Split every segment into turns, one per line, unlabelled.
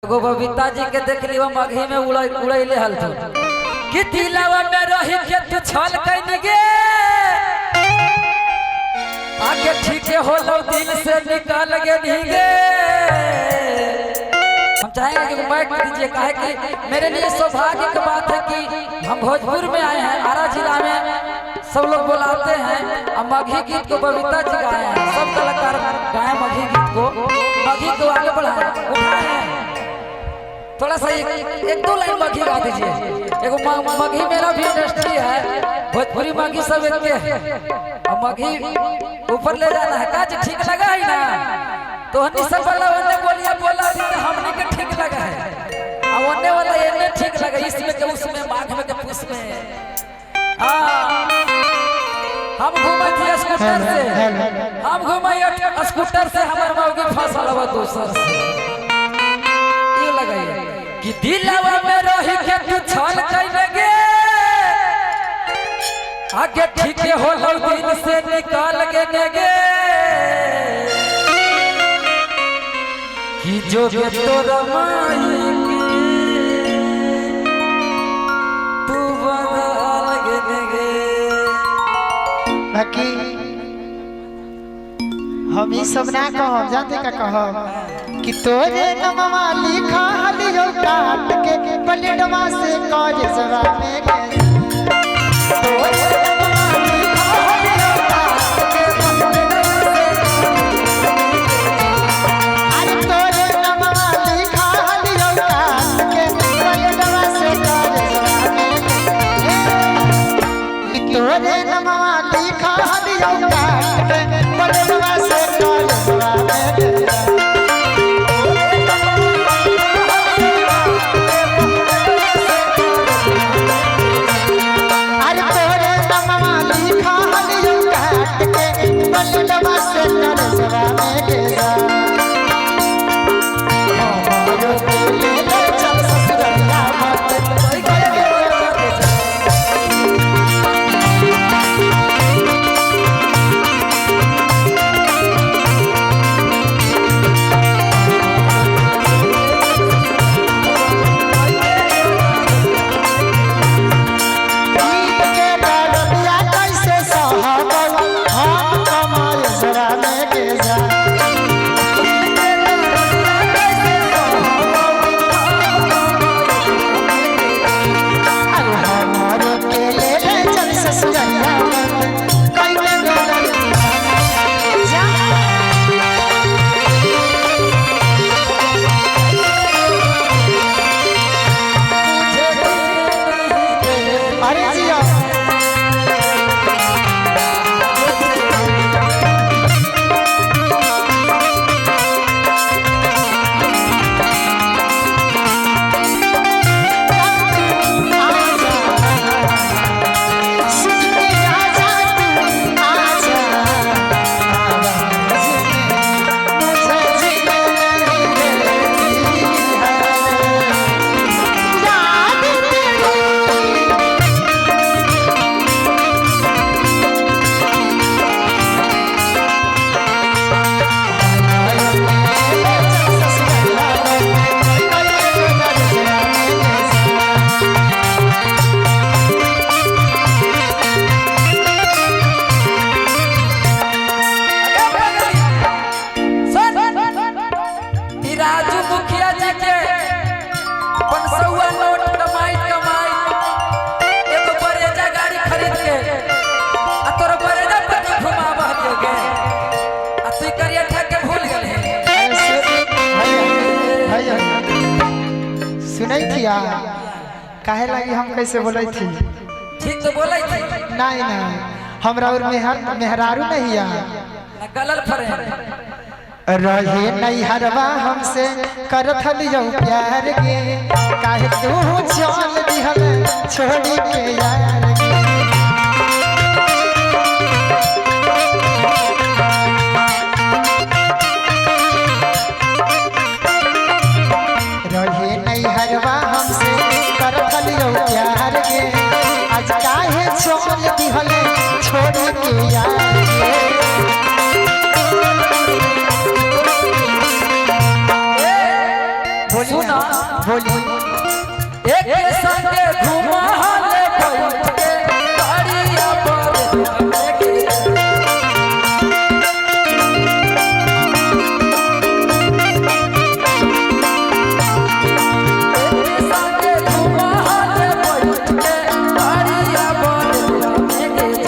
एगो बबीता जी के देख लियो मघी में उड़ैले हल तो कि दिलवा में रही के तू छल कइन गे आगे ठीक हो लो दिल से निकाल गे नीगे। हम चाहेंगे कि माइक दीजिए, काहे कि मेरे लिए सौभाग्य की बात है कि हम भोजपुर में आए हैं, आरा जिला में सब लोग बुलाते हैं और मघी गीत को बबीता जी गाए हैं, सब कलाकार गाए मघी गीत को, मघी को आगे बढ़ाए उठाए हैं। थोड़ा सा एक दो लाइन मघी गा दीजिए। एगो मघी मेरा भी इंडस्ट्री है, भोजपुरी मघी सब एक और मघी ऊपर ले जाना है। काज ठीक लगा है ना तो हनी सब वाला ओने बोलिया बोला दी तो हमने के ठीक लगा है, और ओने वाला एने ठीक लगा, इसमें के उसमें माघ में के पुष में। हम घूमे थे स्कूटर से, हम घूमे स्कूटर से, हमार मौगी फसल हुआ दूसर से। ये लगाइए कि दिलवा में रही के तू छल कइन गे आगे ठीक हो लो दिल से निकाल गे नेगे कि जो गे तोरा माई तू बदल गे नेगे।
बाकी हम ही सब ना कहब, जानते का कहब कि तोरे नमवा लिखा हलियो काट के पलटवा से काज सवा में गए। तोरे नमवा लिखा हलियो काट के अरे तोरे नमवा लिखा हलियो काट के पलटवा से काज सवा में गए। तोरे नमवा लिखा हलियो काट के पलटवा से काज सवा में गए। काहे लगी हम कैसे बोले थी?
ठीक तो बोले थी।
नहीं नहीं हमरा और मेहरारू नहीं आ
गलत फरे
रहे नहीं हरवा हमसे करत हलियो प्यार गे काहे तू चल दिहल छोड़ी के यार गे। रहे नहीं हरवा हमसे करत हलियो प्यार गे आज काहे चल दिहल छोड़ी के यार गे।
सुना
बोली
एक संगे घुमा ले बैठ के गाड़िया पर लेके
गईले सी कहली भैया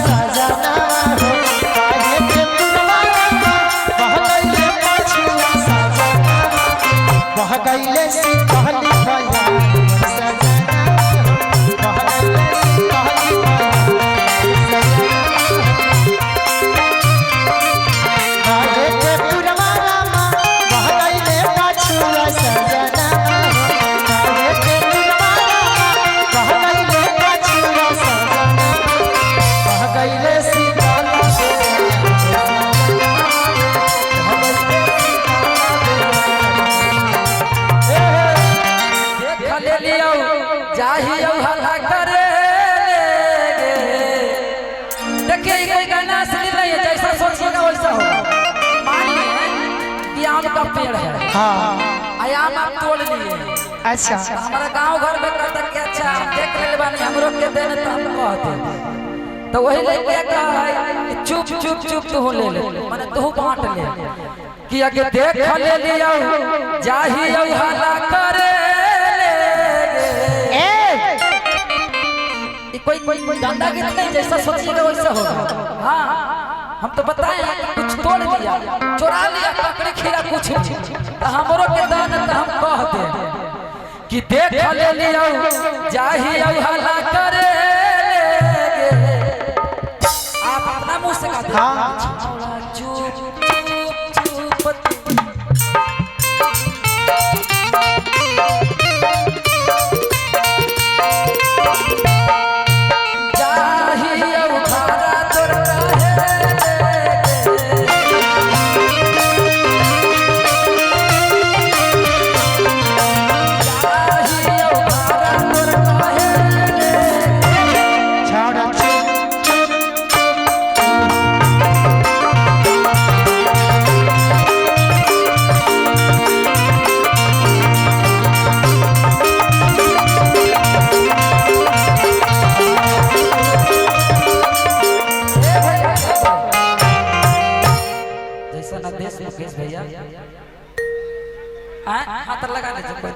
सजना कहले सी कहली भैया बाहे के पुरवा रामा बह गईले पाछुआ सजना बाहे के पुरवा रामा बह गईले पाछुआ सजना बह गईले सी चाहिए हल्ला करे देखिए कोई गाना सुन रही है जैसा सोचिएगा वैसा होगा। मान लीजिए कि आम का पेड़ है, हाँ
आम आप तोड़ लिए,
अच्छा
हमारा गांव घर में कहता कि अच्छा हम देख ले बानी हम रोक के देने तो हम कहते तो वही लेके कहा है चुप चुप चुप तू ले ले माने तू बांट ले कि आगे देख ले लिया चाहिए हल्ला करे कोई डंडा गीत नहीं जैसा सोचिएगा वैसा होगा। हाँ हम तो बताए कुछ तोड़ लिया चुरा लिया ककड़ी खीरा कुछ तो हमरो के दान तो हम कहते कि देख ले लिया जाही हल्ला करे आप अपना मुंह से कहते
हाँ
चुप चुप चुप भैया हाथ लगा दीजिए।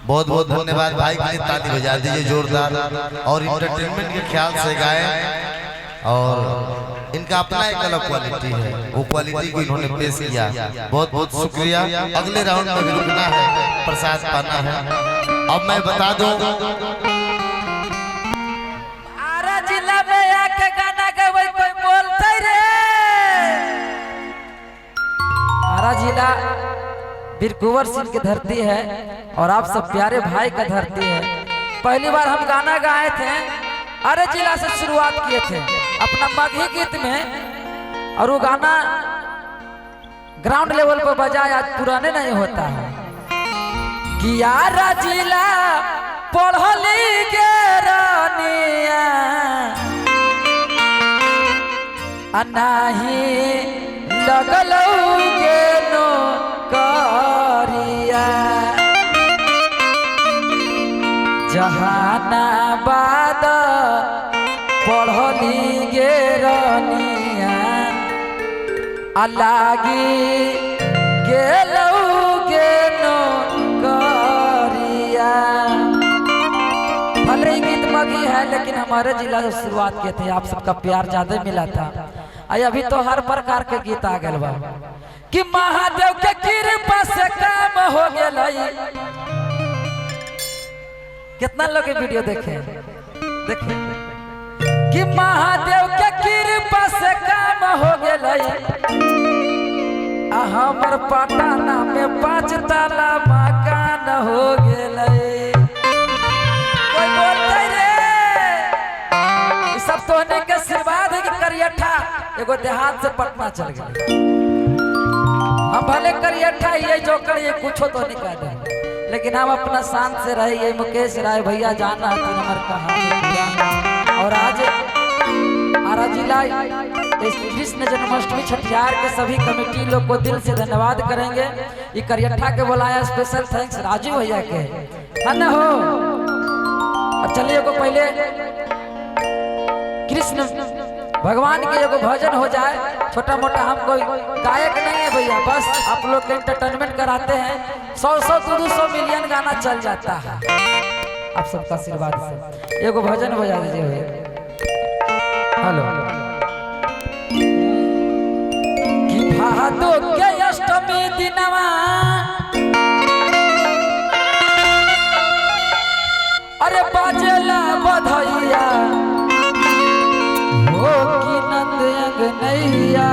बहुत बहुत धन्यवाद भाई के लिए ताली बजा दीजिए जोरदार और इंटरटेनमेंट के ख्याल से गाए और इनका अपना एक अलग क्वालिटी है वो क्वालिटी को इन्होंने पेश किया बहुत बहुत शुक्रिया। अगले राउंड में भी रुकना है प्रसाद पाना है। अब मैं बता दूं
आरा जिला में आके गाना गावे कोई बोलते रे आरा जिला वीर कुंवर सिंह की धरती है और आप सब प्यारे भाई का धरती है। पहली बार हम गाना गाए थे अरे जिला से शुरुआत किए थे अपना मगही गीत में और वो गाना ग्राउंड लेवल पर बजाया आज पुराने नहीं होता है कि आरा जिला पढ़ली के रानिया अनाही लगलऊ के नो करिया जहानाबाद पढ़ली गे रनिया अलागी गेलऊ गे नो करिया। भले ही गीत मगी है लेकिन हमारे जिला से शुरुआत किए थे आप सबका प्यार ज्यादा मिला था। अभी तो हर प्रकार के गीत आ गए बा कि महादेव के कृपा से काम हो गया। कितना लोग वीडियो देखे देखे कि महादेव के कृपा से काम हो गया। हमर पटना में 5 ताला मकान हो गया। कोई बोलते करियठा एगो देहात से पटना चल गए। हम भले करियठा ये जो करिए कुछ तो नहीं कह दे, लेकिन हम अपना शांत से रहे। ये मुकेश राय भैया जाना 3 नंबर कहानी। और आज आरा जिला इस कृष्ण जन्माष्टमी छठियार के सभी कमेटी लोग को दिल से धन्यवाद करेंगे। ये करियठा के बुलाया स्पेशल थैंक्स राजू भैया के, है ना हो। अब चलिए को पहले कृष्ण भगवान के एगो भजन हो जाए, छोटा मोटा। हम कोई गायक नहीं है भैया, बस आप लोग के एंटरटेनमेंट कराते हैं। 100-200 मिलियन गाना चल जाता है आप सबका आशीर्वाद से। एगो भजन बजा दीजिए भैया। हेलो कि भादो के अष्टमी दिनवा अरे बाजेला बधैया हो कि नंद अंग नैया।